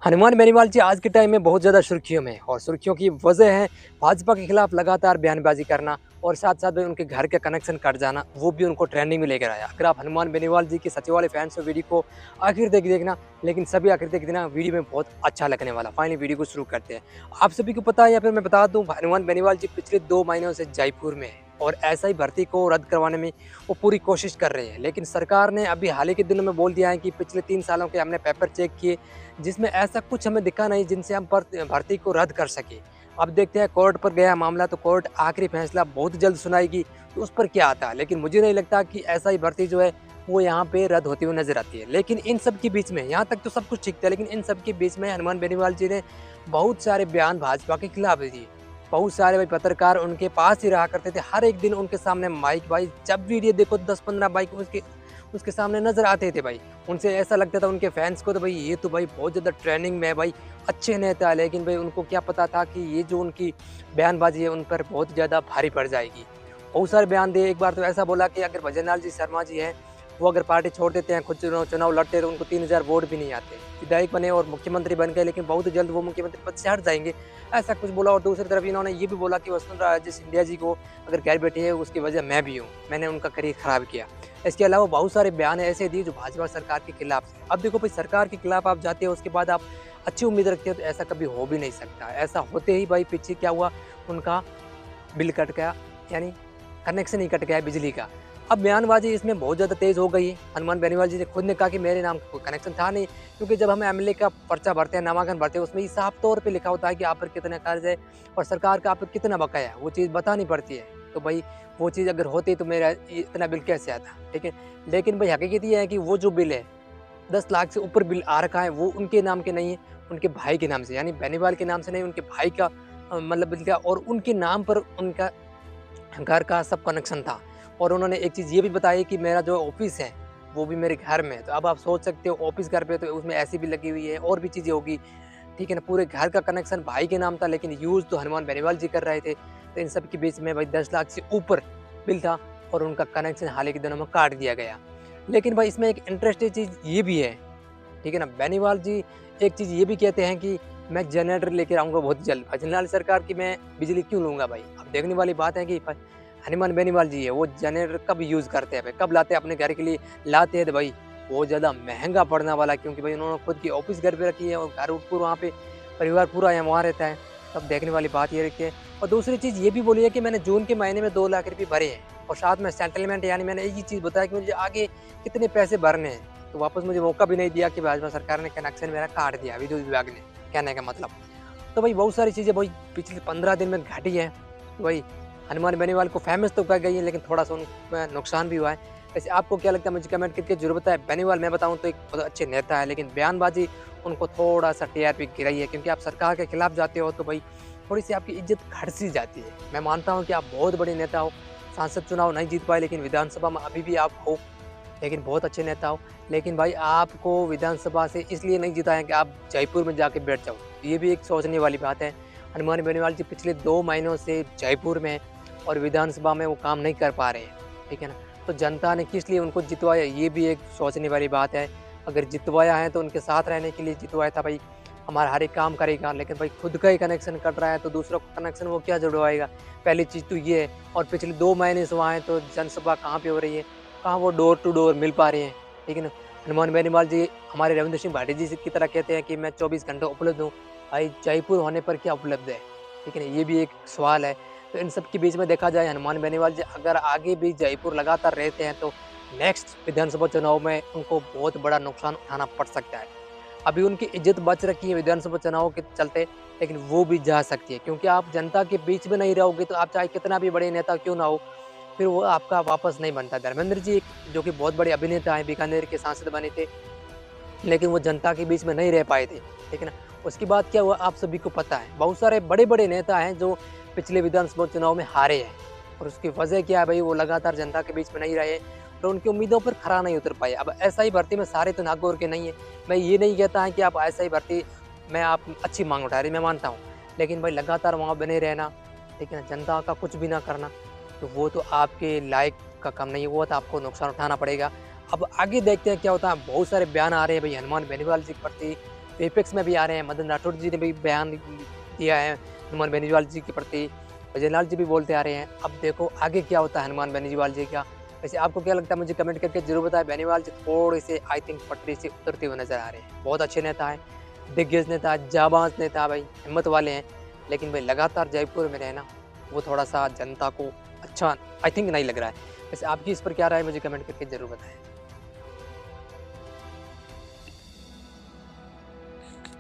हनुमान बेनीवाल जी आज के टाइम में बहुत ज़्यादा सुर्खियों में है और सुर्खियों की वजह है भाजपा के खिलाफ लगातार बयानबाजी करना और साथ-साथ में उनके घर का कनेक्शन कट जाना, वो भी उनको ट्रेंडिंग में लेकर आया। अगर आप हनुमान बेनीवाल जी के सचिवालय फैन्स हो वीडियो को आखिर तक देखना, लेकिन सभी आखिर तक देखना वीडियो में बहुत अच्छा लगने वाला। फाइनली वीडियो को शुरू करते हैं। आप सभी को पता है या फिर मैं बता दूँ हनुमान बेनीवाल जी पिछले 2 महीनों से जयपुर में हैं और एसआई भर्ती को रद्द करवाने में वो पूरी कोशिश कर रहे हैं। लेकिन सरकार ने अभी हाल ही के दिनों में बोल दिया है कि पिछले 3 सालों के हमने पेपर चेक किए जिसमें ऐसा कुछ हमें दिखा नहीं जिनसे हम भर्ती को रद्द कर सके। अब देखते हैं कोर्ट पर गया मामला तो कोर्ट आखिरी फैसला बहुत जल्द सुनाएगी तो उस पर क्या आता है। लेकिन मुझे नहीं लगता कि ऐसा ही भर्ती जो है वो यहाँ पे रद्द होती हुई नजर आती है। लेकिन इन सब के बीच में यहाँ तक तो सब कुछ ठीक था, लेकिन इन सब के बीच में हनुमान बेनीवाल जी ने बहुत सारे बयान भाजपा के खिलाफ दिए। बहुत सारे भाई पत्रकार उनके पास ही रहा करते थे, हर एक दिन उनके सामने माइक भाई जब वीडियो देखो 10-15 बाइक उसके उसके सामने नजर आते थे भाई। उनसे ऐसा लगता था उनके फैंस को तो भाई ये तो भाई बहुत ज़्यादा ट्रेंडिंग में है भाई, अच्छे नेता है। लेकिन भाई उनको क्या पता था कि ये जो उनकी बयानबाजी है उन पर बहुत ज़्यादा भारी पड़ जाएगी। बहुत सारे बयान दिए, एक बार तो ऐसा बोला कि अगर भजन लाल जी शर्मा जी हैं, वो अगर पार्टी छोड़ देते हैं, खुद चुनाव चुनाव लड़ते हैं तो उनको 3000 वोट भी नहीं आते। विधायक बने और मुख्यमंत्री बन गए, लेकिन बहुत जल्द वो मुख्यमंत्री पद से हट जाएंगे, ऐसा कुछ बोला। और दूसरी तरफ इन्होंने ये भी बोला कि वसुंधरा राजे सिंधिया जी को अगर घर बैठे है उसकी वजह मैं भी हूँ, मैंने उनका करियर खराब किया। इसके अलावा बहुत सारे बयान ऐसे दिए जो भाजपा सरकार के खिलाफ थे। अब देखो भाई सरकार के खिलाफ आप जाते हो उसके बाद आप अच्छी उम्मीद रखते हो तो ऐसा कभी हो भी नहीं सकता। ऐसा होते ही भाई पीछे क्या हुआ, उनका बिल कट गया, यानी कनेक्शन ही कट गया है बिजली का। अब बयानबाजी इसमें बहुत ज़्यादा तेज़ हो गई है। हनुमान बेनीवाल जी ने खुद ने कहा कि मेरे नाम का कोई कनेक्शन था नहीं, क्योंकि जब हम एमएलए का पर्चा भरते हैं, नामांकन भरते हैं, उसमें ही साफ तौर पे लिखा होता है कि आप पर कितना कर्ज है और सरकार का आप पर कितना बकाया है, वो चीज़ बतानी पड़ती है। तो भाई वो चीज़ अगर होती तो मेरा इतना बिल कैसे आता, ठीक है। लेकिन भाई हकीकत ये है कि वो जो बिल है 10 लाख से ऊपर बिल आ रखा है, वो उनके नाम के नहीं है, उनके भाई के नाम से, यानी बेनीवाल के नाम से नहीं, उनके भाई का मतलब बिल था और उनके नाम पर उनका घर का सब कनेक्शन था। और उन्होंने एक चीज़ ये भी बताई कि मेरा जो ऑफ़िस है, वो भी मेरे घर में है। तो अब आप सोच सकते हो ऑफ़िस घर पे तो उसमें एसी भी लगी हुई है और भी चीज़ें होगी, ठीक है ना? पूरे घर का कनेक्शन भाई के नाम था, लेकिन यूज़ तो हनुमान बेनीवाल जी कर रहे थे। तो इन सब के बीच में भाई 10 लाख से ऊपर बिल था और उनका कनेक्शन हाल ही के दिनों में काट दिया गया। लेकिन भाई इसमें एक इंटरेस्टिंग चीज़ ये भी है, ठीक है ना? बेनीवाल जी एक चीज़ ये भी कहते हैं कि मैं जनरेटर लेकर आऊँगा बहुत जल्द। भजनलाल सरकार की मैं बिजली क्यों लूँगा भाई? अब देखने वाली बात है कि हनुमान बेनीवाल जी है, वो जनरेटर कब यूज़ करते हैं भाई? कब लाते हैं अपने घर के लिए? लाते हैं तो भाई बहुत ज़्यादा महँगा पड़ने वाला है, क्योंकि भाई उन्होंने खुद की ऑफ़िस घर पे रखी है और घर पूरा वहाँ पे परिवार पूरा यहाँ वहाँ रहता है। तब देखने वाली बात ये रखी है। और दूसरी चीज़ ये भी बोली है कि मैंने जून के महीने में 2 लाख रुपए भरे हैं और साथ में सेटलमेंट, यानी मैंने एक ही चीज़ बताया कि मुझे आगे कितने पैसे भरने हैं। तो वापस मुझे मौका भी नहीं दिया कि भाजपा सरकार ने कनेक्शन मेरा काट दिया विद्युत विभाग ने, कहने का मतलब। तो भाई बहुत सारी चीज़ें भाई पिछले 15 दिन में घटी हैं। तो भाई हनुमान बेनीवाल को फेमस तो कर गई है, लेकिन थोड़ा-सा उनको नुकसान भी हुआ है। वैसे आपको क्या लगता है, मुझे कमेंट करके ज़रूर बताएँ। बेनीवाल मैं बताऊँ तो एक बहुत अच्छे नेता है, लेकिन बयानबाजी उनको थोड़ा-सा टीआरपी गिराई है, क्योंकि आप सरकार के खिलाफ जाते हो तो भाई थोड़ी-सी आपकी इज़्ज़त घट-सी जाती है। मैं मानता हूँ कि आप बहुत बड़े नेता हो, सांसद चुनाव नहीं जीत पाए, लेकिन विधानसभा में अभी भी आप हो, लेकिन बहुत अच्छे नेता हो। लेकिन भाई आपको विधानसभा से इसलिए नहीं जिताया कि आप जयपुर में जाके बैठ जाओ, ये भी एक सोचने वाली बात है। हनुमान बेनीवाल जी पिछले 2 महीनों से जयपुर में हैं और विधानसभा में वो काम नहीं कर पा रहे हैं, ठीक है ना? तो जनता ने किस लिए उनको जितवाया, ये भी एक सोचने वाली बात है। अगर जितवाया है तो उनके साथ रहने के लिए जितवाया था भाई, हमारा हर एक काम करेगा, लेकिन भाई खुद का ही कनेक्शन कट रहा है तो दूसरों का कनेक्शन वो क्या जुड़वाएगा? पहली चीज़ तो ये है। और पिछले 2 महीने से वहाँ हैं तो जनसभा कहाँ पे हो रही है? कहाँ वो डोर टू डोर मिल पा रहे हैं, ठीक है ना? हनुमान बेनीवाल जी हमारे रविंद्र सिंह भाटी जी की तरह कहते हैं कि मैं 24 घंटे उपलब्ध हूँ। भाई जयपुर होने पर क्या उपलब्ध है? ठीक है ना? ये भी एक सवाल है। तो इन सब के बीच में देखा जाए हनुमान बेनीवाल जी अगर आगे भी जयपुर लगातार रहते हैं तो नेक्स्ट विधानसभा चुनाव में उनको बहुत बड़ा नुकसान उठाना पड़ सकता है। अभी उनकी इज़्ज़त बच रखी है विधानसभा चुनाव के चलते, लेकिन वो भी जा सकती है, क्योंकि आप जनता के बीच में नहीं रहोगे तो आप चाहे कितना भी बड़े नेता क्यों ना हो, फिर वो आपका वापस नहीं बनता। धर्मेंद्र जी जो कि बहुत बड़े अभिनेता हैं, बीकानेर के सांसद बने थे, लेकिन वो जनता के बीच में नहीं रह पाए थे, ठीक है ना? उसके बाद क्या हुआ आप सभी को पता है। बहुत सारे बड़े-बड़े नेता हैं जो पिछले विधानसभा चुनाव में हारे हैं और उसकी वजह क्या है भाई, वो लगातार जनता के बीच में नहीं रहे और उनकी उम्मीदों पर खरा नहीं उतर पाए। अब एसआई भर्ती में सारे तो नागौर के नहीं है। मैं ये नहीं कहता है कि आप एसआई भर्ती में आप अच्छी माँग उठा रही, मैं मानता हूँ। लेकिन भाई लगातार वहाँ बने रहना, ठीक है ना? जनता का कुछ भी ना करना, तो वो तो आपके लायक का काम नहीं है, वो तो आपको नुकसान उठाना पड़ेगा। अब आगे देखते हैं क्या होता है। बहुत सारे बयान आ रहे हैं भाई हनुमान बेनीवाल जी के प्रति, एपेक्स में भी आ रहे हैं, मदन राठौड़ जी ने भी बयान दिया है हनुमान बेनीवाल जी के प्रति, भजन लाल जी भी बोलते आ रहे हैं। अब देखो आगे क्या होता है हनुमान बेनीवाल जी का। वैसे आपको क्या लगता है मुझे कमेंट करके ज़रूर बताएं। बेनीवाल जी थोड़े से आई थिंक पटरी से उतरते हुए नज़र आ रहे हैं। बहुत अच्छे नेता हैं, दिग्गज नेता, जाबाज़ नेता भाई, हिम्मत वाले हैं। लेकिन भाई लगातार जयपुर में रहना, वो थोड़ा-सा जनता को अच्छा आई थिंक नहीं लग रहा है। वैसे आपकी इस पर क्या राय है मुझे कमेंट करके ज़रूर बताएँ।